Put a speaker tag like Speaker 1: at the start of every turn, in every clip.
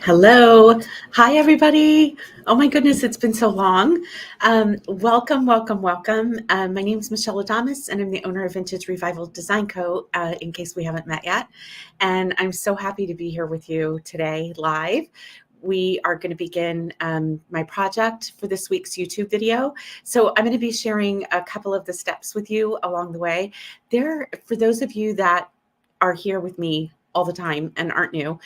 Speaker 1: Hello. Hi, everybody. Oh my goodness, it's been so long. Welcome, welcome, welcome. My name is Michelle Adamas, and I'm the owner of Vintage Revival Design Co., in case we haven't met yet. And I'm so happy to be here with you today live. We are going to begin my project for this week's YouTube video. So I'm going to be sharing a couple of the steps with you along the way. For those of you that are here with me all the time and aren't new,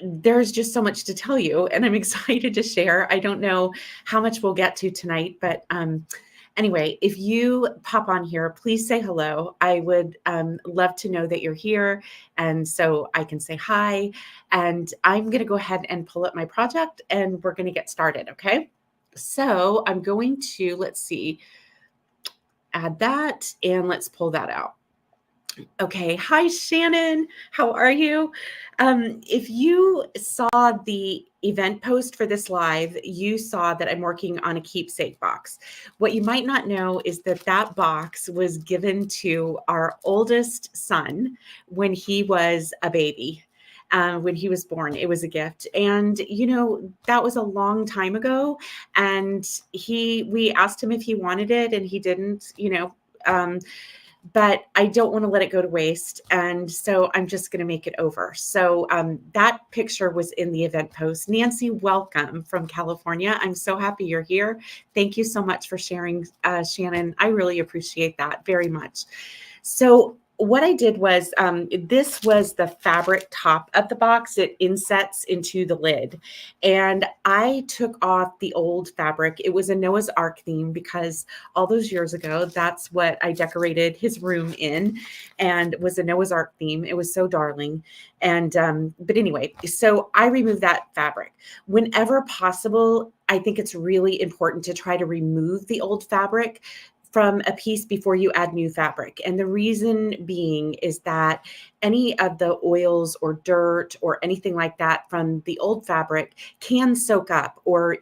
Speaker 1: there's just so much to tell you, and I'm excited to share. I don't know how much we'll get to tonight, but anyway, if you pop on here, please say hello. I would love to know that you're here, and so I can say hi. And I'm going to go ahead and pull up my project, and we're going to get started, okay? So I'm going to, let's see, add that, and let's pull that out. Okay. Hi, Shannon. How are you? If you saw the event post for this live, you saw that I'm working on a keepsake box. What you might not know is that that box was given to our oldest son when he was a baby. When he was born, it was a gift. And, you know, that was a long time ago. And we asked him if he wanted it, and he didn't, but I don't want to let it go to waste. And so I'm just going to make it over. So that picture was in the event post. Nancy, welcome from California. I'm so happy you're here. Thank you so much for sharing, Shannon. I really appreciate that very much. So what I did was, this was the fabric top of the box. It insets into the lid. And I took off the old fabric. It was a Noah's Ark theme because all those years ago, that's what I decorated his room in, and was a Noah's Ark theme. It was so darling. And, but anyway, so I removed that fabric. Whenever possible, I think it's really important to try to remove the old fabric from a piece before you add new fabric. And the reason being is that any of the oils or dirt or anything like that from the old fabric can soak up or,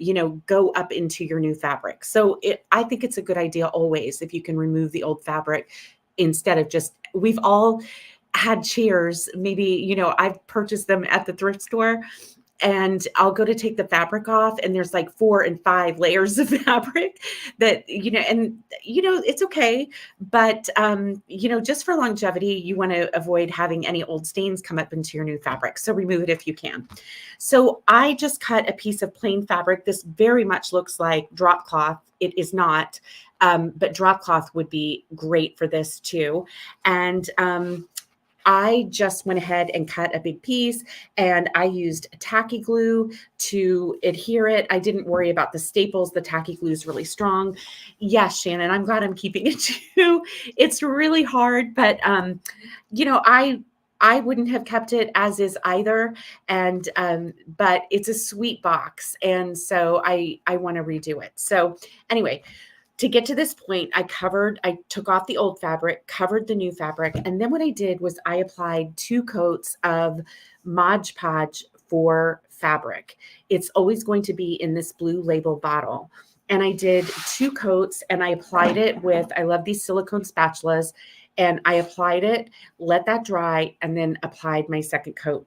Speaker 1: go up into your new fabric. So I think it's a good idea always if you can remove the old fabric instead of we've all had chairs. Maybe, I've purchased them at the thrift store, and I'll go to take the fabric off, and there's like 4 and 5 layers of fabric that, it's okay. But, just for longevity, you want to avoid having any old stains come up into your new fabric. So remove it if you can. So I just cut a piece of plain fabric. This very much looks like drop cloth. It is not, but drop cloth would be great for this too. And, I just went ahead and cut a big piece, and I used tacky glue to adhere it. I didn't worry about the staples. The tacky glue is really strong. Yes, Shannon, I'm glad I'm keeping it too. It's really hard, but I wouldn't have kept it as is either. And but it's a sweet box, and so I want to redo it. So anyway, to get to this point, I took off the old fabric, covered the new fabric, and then what I did was I applied 2 coats of Mod Podge for fabric. It's always going to be in this blue label bottle. And I did 2 coats, and I applied it I love these silicone spatulas, and I applied it, let that dry, and then applied my second coat.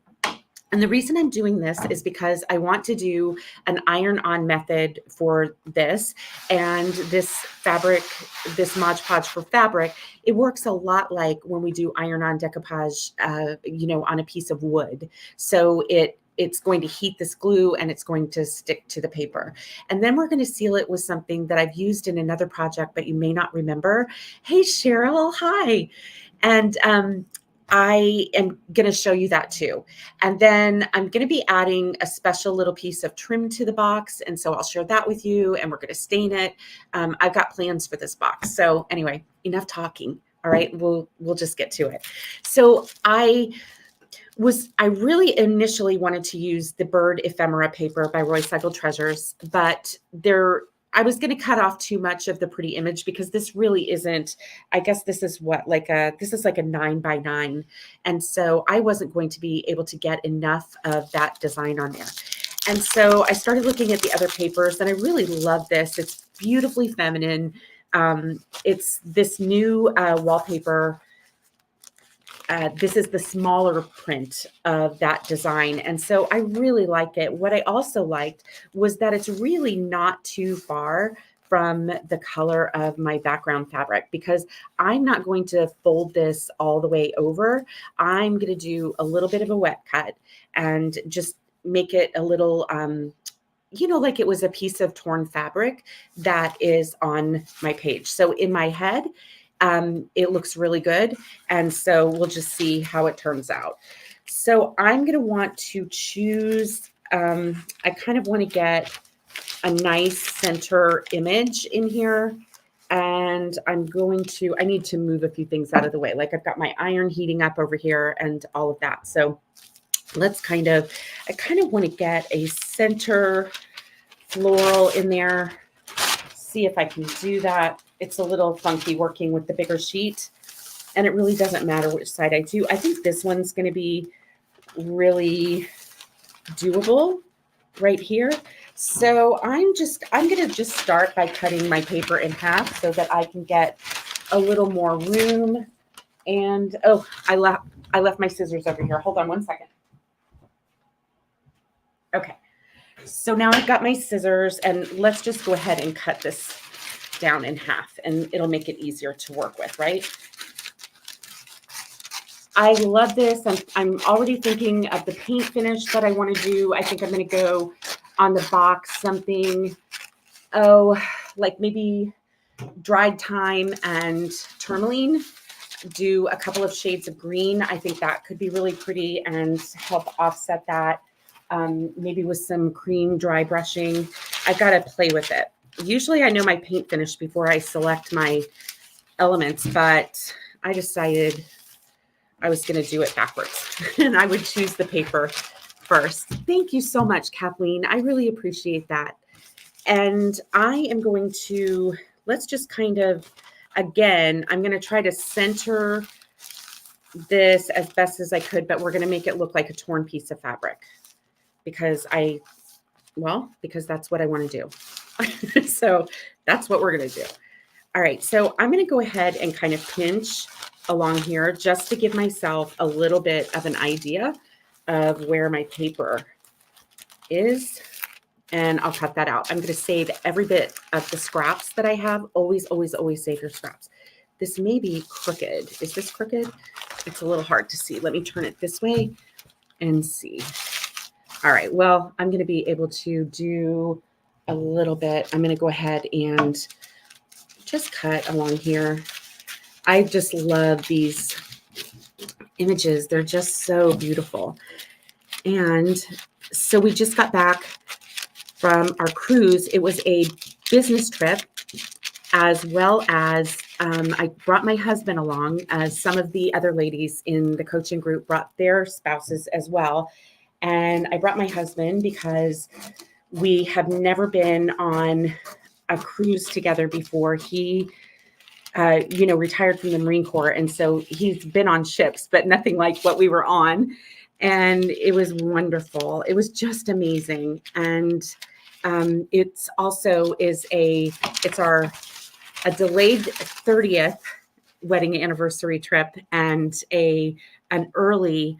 Speaker 1: And the reason I'm doing this is because I want to do an iron-on method for this. And this fabric, this Mod Podge for fabric, it works a lot like when we do iron-on decoupage, on a piece of wood. So it's going to heat this glue, and it's going to stick to the paper. And then we're going to seal it with something that I've used in another project, but you may not remember. Hey, Cheryl, hi. And I am going to show you that too. And then I'm going to be adding a special little piece of trim to the box. And so I'll share that with you, and we're going to stain it. I've got plans for this box. So anyway, enough talking. All right, we'll just get to it. So I really initially wanted to use the Bird Ephemera paper by Roy Cycle Treasures, but I was going to cut off too much of the pretty image because this really isn't, I guess this is like a 9x9. And so I wasn't going to be able to get enough of that design on there. And so I started looking at the other papers, and I really love this. It's beautifully feminine. It's this new wallpaper this is the smaller print of that design. And so I really like it. What I also liked was that it's really not too far from the color of my background fabric, because I'm not going to fold this all the way over. I'm going to do a little bit of a wet cut and just make it a little, like it was a piece of torn fabric that is on my page. So in my head, it looks really good. And so we'll just see how it turns out. So I'm going to want to choose, I kind of want to get a nice center image in here. And I need to move a few things out of the way. Like I've got my iron heating up over here and all of that. So I kind of want to get a center floral in there. See if I can do that. It's a little funky working with the bigger sheet, and it really doesn't matter which side I do. I think this one's going to be really doable right here. So I'm going to just start by cutting my paper in half so that I can get a little more room. And oh, I left my scissors over here. Hold on one second. Okay. So now I've got my scissors, and let's just go ahead and cut this down in half, and it'll make it easier to work with, right? I love this. I'm already thinking of the paint finish that I want to do. I think I'm going to go on the box something, like maybe dried thyme and tourmaline. Do a couple of shades of green. I think that could be really pretty and help offset that. Maybe with some cream dry brushing. I got to play with it. Usually I know my paint finish before I select my elements, but I decided I was going to do it backwards and I would choose the paper first. Thank you so much, Kathleen. I really appreciate that. And I am going to, let's just kind of, again, I'm going to try to center this as best as I could, but we're going to make it look like a torn piece of fabric because that's what I want to do. So that's what we're going to do. All right. So I'm going to go ahead and kind of pinch along here just to give myself a little bit of an idea of where my paper is. And I'll cut that out. I'm going to save every bit of the scraps that I have. Always, always, always save your scraps. This may be crooked. Is this crooked? It's a little hard to see. Let me turn it this way and see. All right. Well, I'm going to be able to do a little bit. I'm going to go ahead and just cut along here. I just love these images. They're just so beautiful. And so we just got back from our cruise. It was a business trip, as well as I brought my husband along, as some of the other ladies in the coaching group brought their spouses as well. And I brought my husband because we have never been on a cruise together before. He, retired from the Marine Corps. And so he's been on ships, but nothing like what we were on. And it was wonderful. It was just amazing. And it's also it's our delayed 30th wedding anniversary trip and an early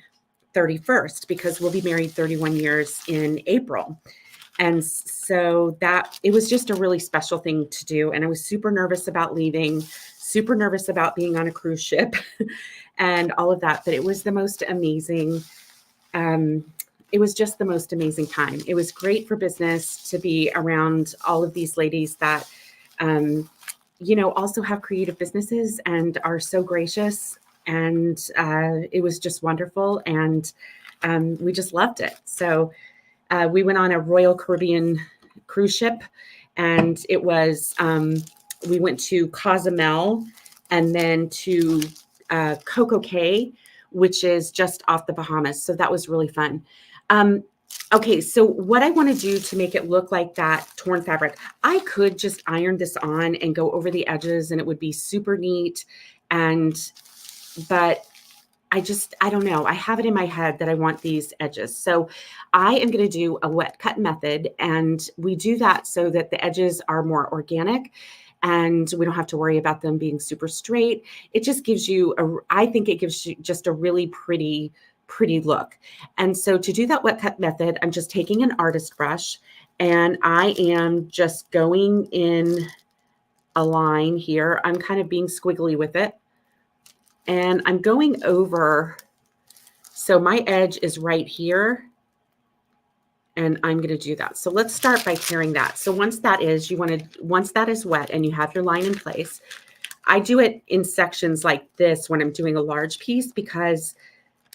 Speaker 1: 31st, because we'll be married 31 years in April. And so it was just a really special thing to do. And I was super nervous about leaving, super nervous about being on a cruise ship and all of that. But it was the most amazing. It was just the most amazing time. It was great for business to be around all of these ladies that, also have creative businesses and are so gracious. And it was just wonderful. And we just loved it. So we went on a Royal Caribbean cruise ship, and it was, we went to Cozumel and then to Coco Cay, which is just off the Bahamas. So that was really fun. Okay, so what I want to do to make it look like that torn fabric, I could just iron this on and go over the edges and it would be super neat. But I don't know. I have it in my head that I want these edges. So I am going to do a wet cut method, and we do that so that the edges are more organic. and we don't have to worry about them being super straight. It just gives you I think it gives you just a really pretty look. And so to do that wet cut method, I'm just taking an artist brush and I am just going in a line here. I'm kind of being squiggly with it. And I'm going over, so my edge is right here. And I'm going to do that. So let's start by tearing that. So once that is, once that is wet and you have your line in place, I do it in sections like this when I'm doing a large piece because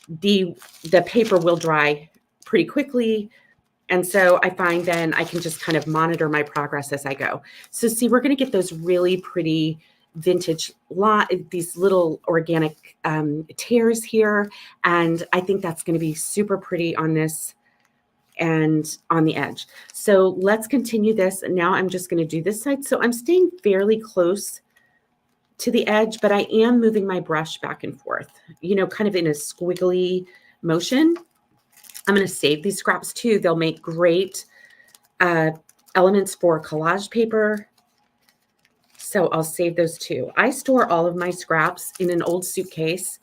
Speaker 1: the paper will dry pretty quickly. And so I find then I can just kind of monitor my progress as I go. So see, we're going to get those really pretty vintage these little organic tears here. And I think that's going to be super pretty on this and on the edge. So let's continue this. And now I'm just going to do this side. So I'm staying fairly close to the edge, but I am moving my brush back and forth, you know, kind of in a squiggly motion. I'm going to save these scraps too. They'll make great elements for collage paper. So I'll save those too. I store all of my scraps in an old suitcase.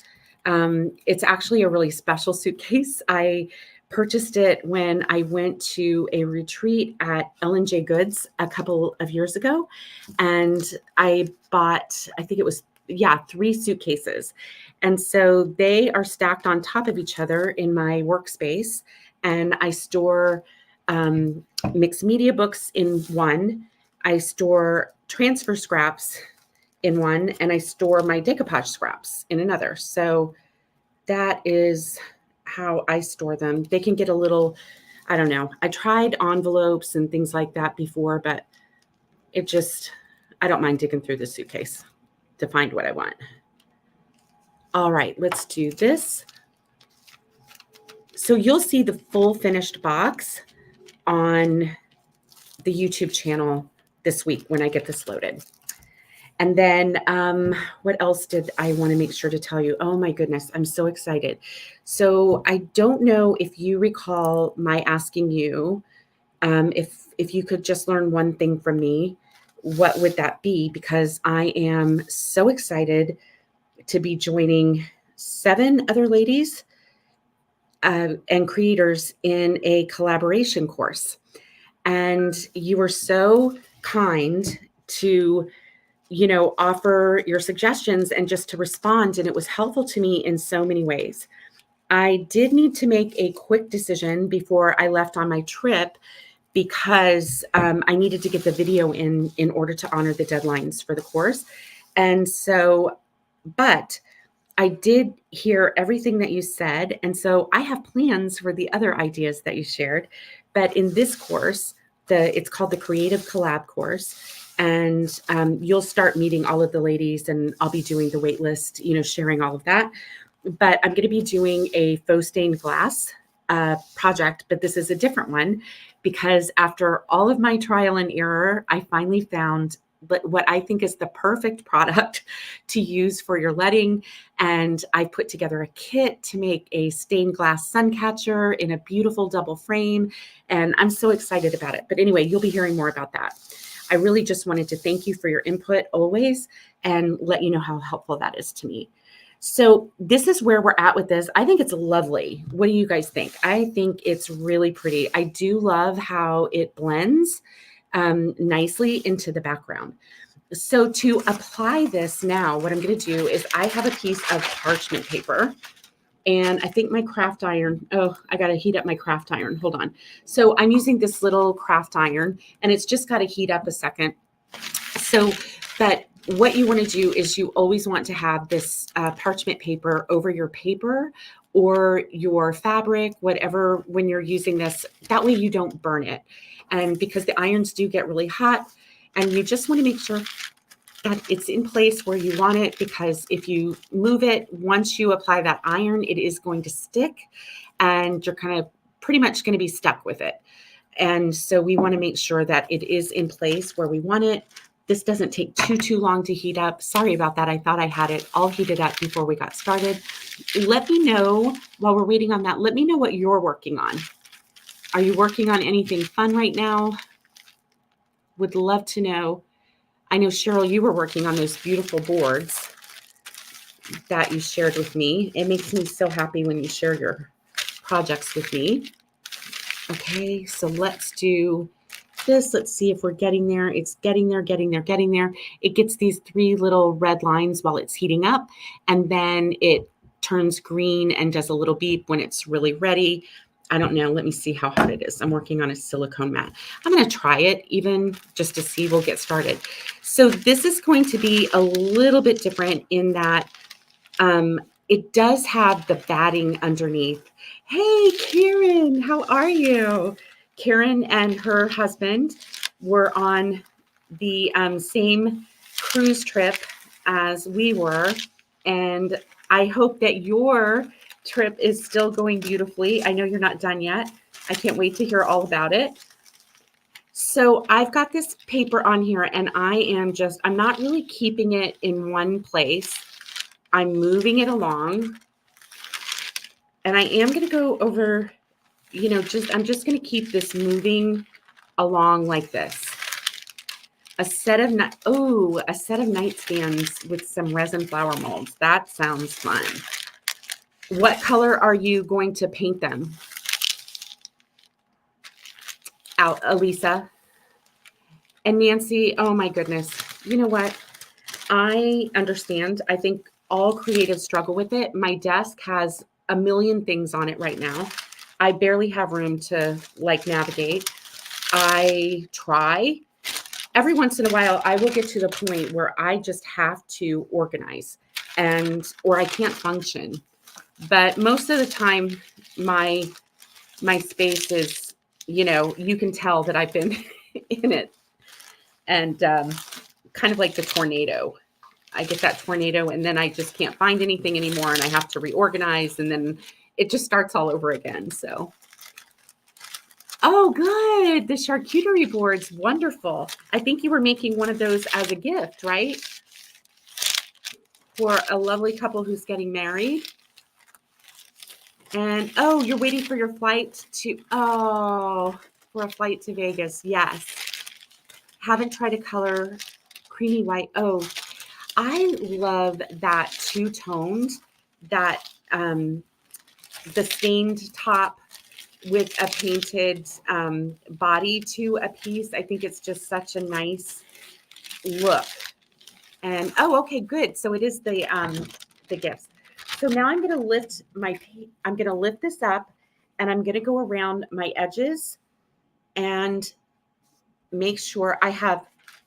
Speaker 1: It's actually a really special suitcase. I purchased it when I went to a retreat at L&J Goods a couple of years ago. And I bought, I think it was, 3 suitcases. And so they are stacked on top of each other in my workspace. And I store mixed media books in one. I store transfer scraps in one. And I store my decoupage scraps in another. So that is how I store them. They can get a little, I don't know. I tried envelopes and things like that before, but it just, I don't mind digging through the suitcase to find what I want. All right, let's do this. So you'll see the full finished box on the YouTube channel this week when I get this loaded. And then what else did I want to make sure to tell you? Oh my goodness, I'm so excited. So I don't know if you recall my asking you if you could just learn one thing from me, what would that be? Because I am so excited to be joining 7 other ladies and creators in a collaboration course. And you were so kind to offer your suggestions and just to respond. And it was helpful to me in so many ways. I did need to make a quick decision before I left on my trip because I needed to get the video in order to honor the deadlines for the course. And so, but I did hear everything that you said. And so I have plans for the other ideas that you shared. But in this course, it's called the Creative Collab course. And you'll start meeting all of the ladies and I'll be doing the wait list, sharing all of that. But I'm going to be doing a faux stained glass project, but this is a different one because after all of my trial and error, I finally found what I think is the perfect product to use for your letting. And I put together a kit to make a stained glass sun catcher in a beautiful double frame. And I'm so excited about it. But anyway, you'll be hearing more about that. I really just wanted to thank you for your input always and let you know how helpful that is to me. So this is where we're at with this. I think it's lovely. What do you guys think? I think it's really pretty. I do love how it blends nicely into the background. So to apply this now, what I'm going to do is I have a piece of parchment paper. And I think my craft iron, I got to heat up my craft iron. Hold on. So I'm using this little craft iron and it's just got to heat up a second. So, but what you want to do is you always want to have this parchment paper over your paper or your fabric, whatever, when you're using this. That way you don't burn it. And because the irons do get really hot and you just want to make sure that it's in place where you want it, because if you move it, once you apply that iron, it is going to stick and you're kind of pretty much going to be stuck with it. And so we want to make sure that it is in place where we want it. This doesn't take too long to heat up. Sorry about that. I thought I had it all heated up before we got started. Let me know while we're waiting on that. Let me know what you're working on. Are you working on anything fun right now? Would love to know. I know, Cheryl, you were working on those beautiful boards that you shared with me. It makes me so happy when you share your projects with me. Okay, so let's do this. Let's see if we're getting there. It's getting there, getting there, getting there. It gets these 3 little red lines while it's heating up, and then it turns green and does a little beep when it's really ready. I don't know. Let me see how hot it is. I'm working on a silicone mat. I'm going to try it even just to see. We'll get started. So this is going to be a little bit different in that it does have the batting underneath. Hey, Karen, how are you? Karen and her husband were on the same cruise trip as we were. And I hope that your trip is still going beautifully. I know you're not done yet. I can't wait to hear all about it. So I've got this paper on here, and I'm not really keeping it in one place. I'm moving it along, and I am going to go over, I'm just going to keep this moving along like this. A set of nightstands with some resin flower molds. That sounds fun. What color are you going to paint them? Out, Elisa and Nancy. Oh my goodness. You know what? I understand. I think all creatives struggle with it. My desk has a million things on it right now. I barely have room to navigate. I try. Every once in a while, I will get to the point where I just have to organize or I can't function. But most of the time, my space is, you can tell that I've been in it. And kind of like the tornado. I get that tornado and then I just can't find anything anymore and I have to reorganize and then it just starts all over again. So, oh, good. The charcuterie board's wonderful. I think you were making one of those as a gift, right? For a lovely couple who's getting married. And, oh, you're waiting for your flight for a flight to Vegas. Yes. Haven't tried a color creamy white. Oh, I love that two-toned, that the stained top with a painted body to a piece. I think it's just such a nice look. And oh, okay, good. So it is the gifts. So now I'm going to lift this up and I'm going to go around my edges and make sure I have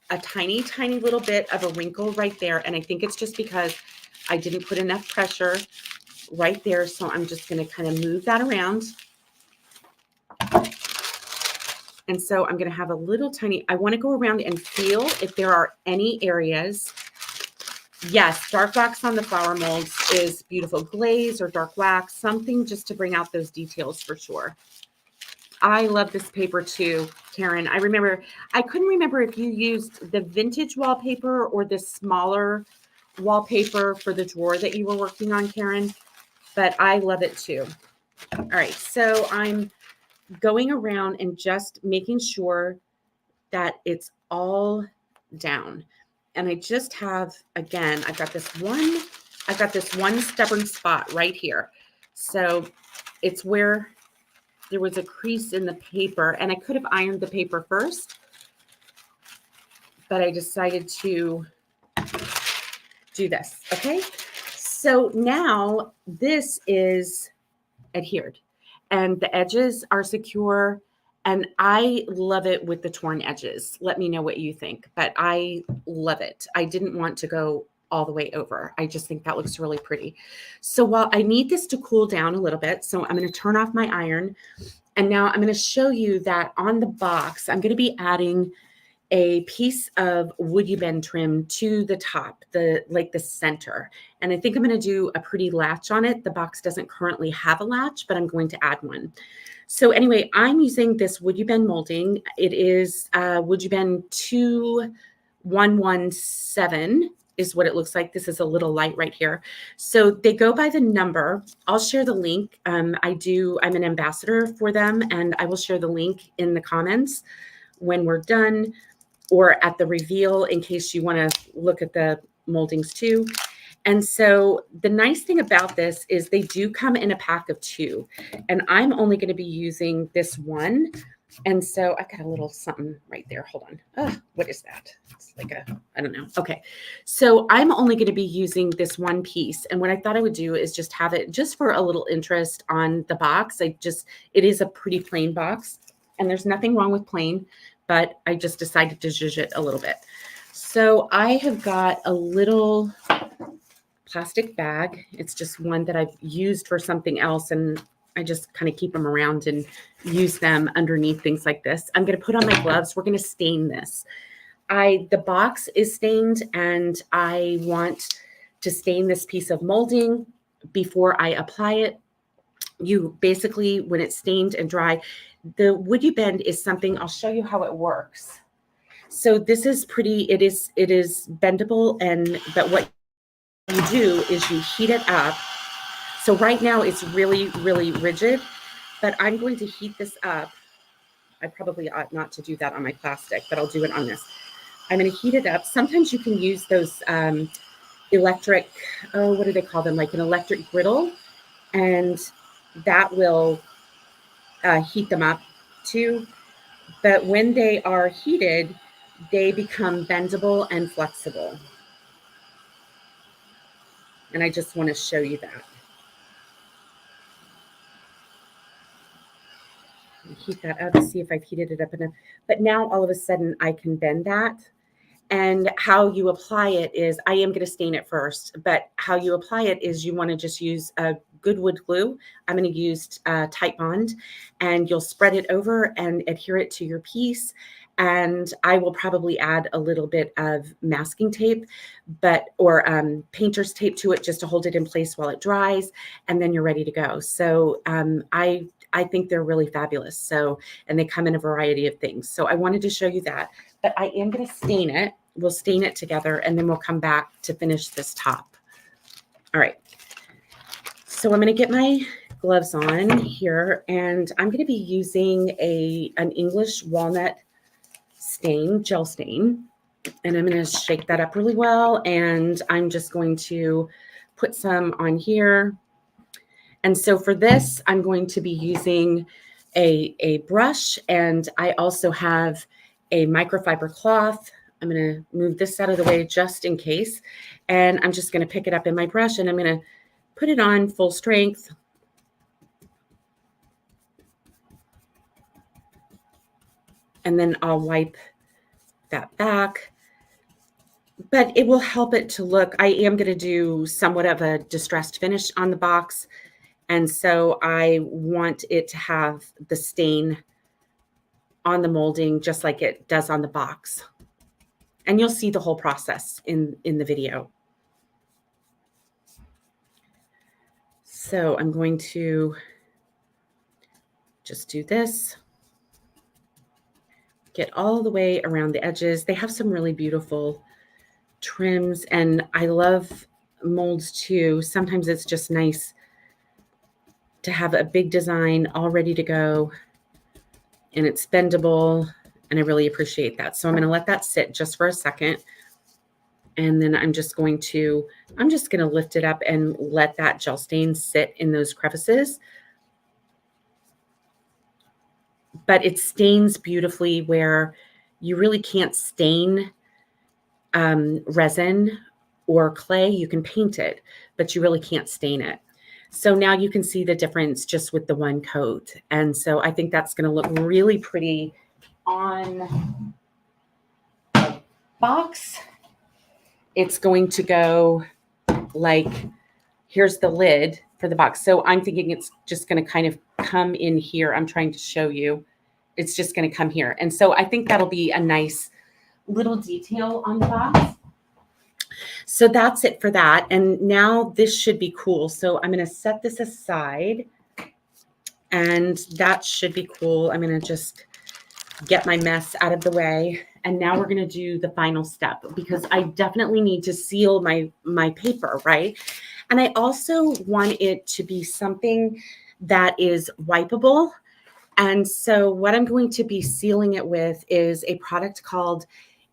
Speaker 1: a tiny, tiny little bit of a wrinkle right there. And I think it's just because I didn't put enough pressure right there. So I'm just going to kind of move that around. And so I'm going to have a little tiny, I want to go around and feel if there are any areas. Yes, dark wax on the flower molds is beautiful. Glaze or dark wax, something just to bring out those details for sure. I love this paper too, Karen. I couldn't remember if you used the vintage wallpaper or the smaller wallpaper for the drawer that you were working on, Karen, but I love it too. All right, so I'm going around and just making sure that it's all down. And I just have, again, I've got this one stubborn spot right here. So it's where there was a crease in the paper and I could have ironed the paper first, but I decided to do this. Okay. So now this is adhered and the edges are secure and I love it with the torn edges. Let me know what you think, but I love it. I didn't want to go all the way over. I just think that looks really pretty. So while I need this to cool down a little bit, so I'm going to turn off my iron. And now I'm going to show you that on the box, I'm going to be adding a piece of wood you bend trim to the top, the center. And I think I'm going to do a pretty latch on it. The box doesn't currently have a latch, but I'm going to add one. So anyway, I'm using this wood you bend molding. It is wood you bend 2117 is what it looks like. This is a little light right here. So they go by the number. I'll share the link. I'm an ambassador for them and I will share the link in the comments when we're done. or at the reveal in case you want to look at the moldings too. And so the nice thing about this is they do come in a pack of 2, and I'm only going to be using this one. And so I got a little something right there. Hold on. What is that? It's like I don't know. Okay. So I'm only going to be using this one piece. And what I thought I would do is just have it just for a little interest on the box. It is a pretty plain box, and there's nothing wrong with plain, but I just decided to zhuzh it a little bit. So I have got a little plastic bag. It's just one that I've used for something else, and I just kind of keep them around and use them underneath things like this. I'm going to put on my gloves. We're going to stain this. The box is stained, and I want to stain this piece of molding before I apply it. You basically, when it's stained and dry, the wood you bend is something, I'll show you how it works. So this is pretty, it is bendable, but what you do is you heat it up. So right now it's really, really rigid, but I'm going to heat this up. I probably ought not to do that on my plastic, but I'll do it on this. I'm going to heat it up. Sometimes you can use those electric, what do they call them? Like an electric griddle, and that will heat them up too. But when they are heated, they become bendable and flexible. And I just want to show you that. Heat that up, see if I've heated it up enough. But now all of a sudden I can bend that. And how you apply it is, I am going to stain it first, but how you apply it is you want to just use a good wood glue. I'm going to use Tight Bond, and you'll spread it over and adhere it to your piece. And I will probably add a little bit of masking tape, or painter's tape to it just to hold it in place while it dries, and then you're ready to go. So I think they're really fabulous. So, and they come in a variety of things. So I wanted to show you that, but I am going to stain it. We'll stain it together, and then we'll come back to finish this top. All right. So I'm going to get my gloves on here, and I'm going to be using an English walnut stain, gel stain, and I'm going to shake that up really well. And I'm just going to put some on here. And so for this, I'm going to be using a brush, and I also have a microfiber cloth. I'm going to move this out of the way just in case. And I'm just going to pick it up in my brush, and I'm going to put it on full strength. And then I'll wipe that back. But it will help it to look, I am going to do somewhat of a distressed finish on the box. And so I want it to have the stain on the molding just like it does on the box. And you'll see the whole process in the video. So I'm going to just do this. Get all the way around the edges. They have some really beautiful trims, and I love molds too. Sometimes it's just nice to have a big design all ready to go, and it's bendable, and I really appreciate that. So I'm going to let that sit just for a second, and then I'm just going to lift it up and let that gel stain sit in those crevices. But it stains beautifully where you really can't stain resin or clay. You can paint it, but you really can't stain it. So now you can see the difference just with the one coat. And so I think that's going to look really pretty on the box. It's going to go like, here's the lid for the box. So I'm thinking it's just going to kind of come in here. I'm trying to show you. It's just going to come here. And so I think that'll be a nice little detail on the box. So that's it for that. And now this should be cool. So I'm going to set this aside, and that should be cool. I'm going to just get my mess out of the way. And now we're going to do the final step, because I definitely need to seal my paper, right? And I also want it to be something that is wipeable. And so what I'm going to be sealing it with is a product called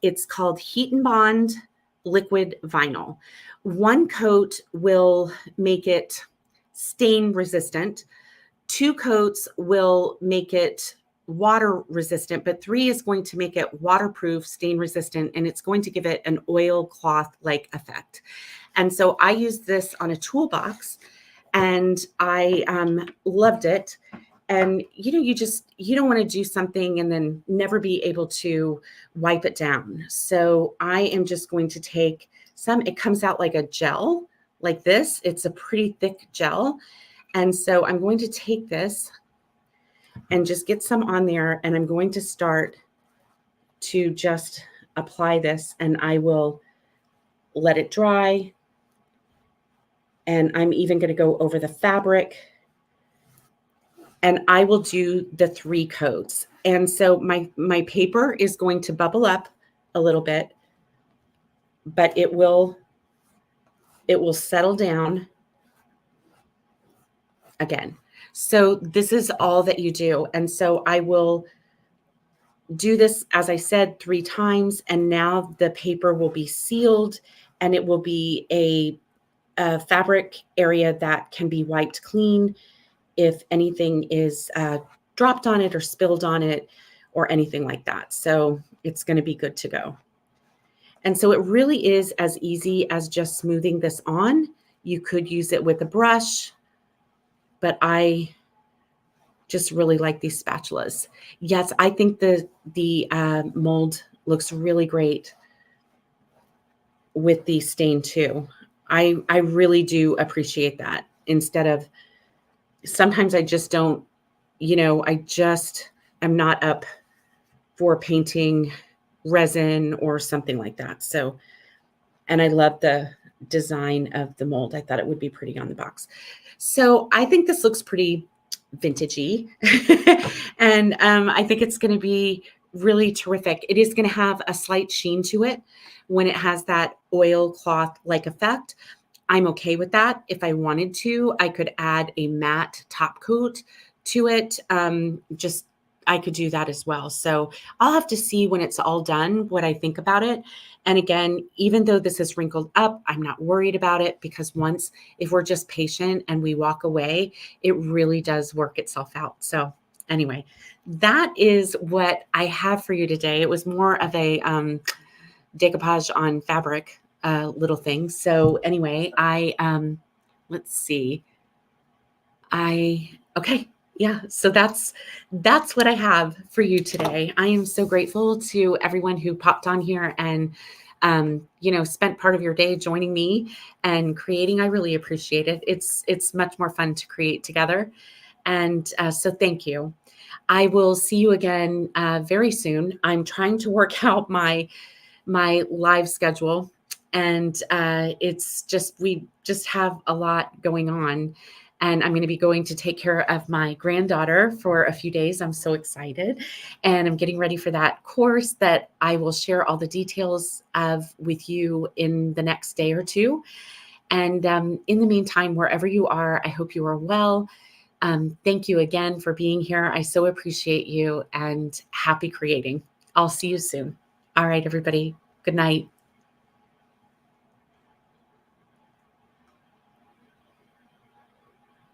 Speaker 1: It's called Heat and Bond Liquid Vinyl. One coat will make it stain resistant. 2 coats will make it water resistant, but 3 is going to make it waterproof, stain resistant, and it's going to give it an oilcloth-like effect. And so I used this on a toolbox, and I loved it. And you don't want to do something and then never be able to wipe it down. So I am just going to take some. It comes out like a gel, like this. It's a pretty thick gel. And so I'm going to take this and just get some on there, and I'm going to start to just apply this, and I will let it dry. And I'm even going to go over the fabric, and I will do the 3 coats. And so my paper is going to bubble up a little bit, but it will settle down again. So this is all that you do. And so I will do this, as I said, 3 times, and now the paper will be sealed, and it will be a fabric area that can be wiped clean if anything is dropped on it or spilled on it or anything like that. So it's going to be good to go. And so it really is as easy as just smoothing this on. You could use it with a brush, but I just really like these spatulas. Yes, I think the mold looks really great with the stain too. I really do appreciate that. Instead of, sometimes I just don't, I just am not up for painting resin or something like that. So, and I love the design of the mold. I thought it would be pretty on the box. So I think this looks pretty vintagey. And I think it's going to be really terrific. It is going to have a slight sheen to it when it has that oilcloth-like effect. I'm okay with that. If I wanted to, I could add a matte top coat to it. I could do that as well. So I'll have to see when it's all done what I think about it. And again, even though this is wrinkled up, I'm not worried about it, because if we're just patient and we walk away, it really does work itself out. So anyway, that is what I have for you today. It was more of a decoupage on fabric little thing. So anyway, let's see. Okay. Yeah. So that's what I have for you today. I am so grateful to everyone who popped on here and, spent part of your day joining me and creating. I really appreciate it. It's much more fun to create together. And so thank you. I will see you again very soon. I'm trying to work out my live schedule, and we just have a lot going on. And I'm going to be going to take care of my granddaughter for a few days. I'm so excited. And I'm getting ready for that course that I will share all the details of with you in the next day or two. And in the meantime, wherever you are, I hope you are well. Thank you again for being here. I so appreciate you, and happy creating. I'll see you soon. All right, everybody. Good night.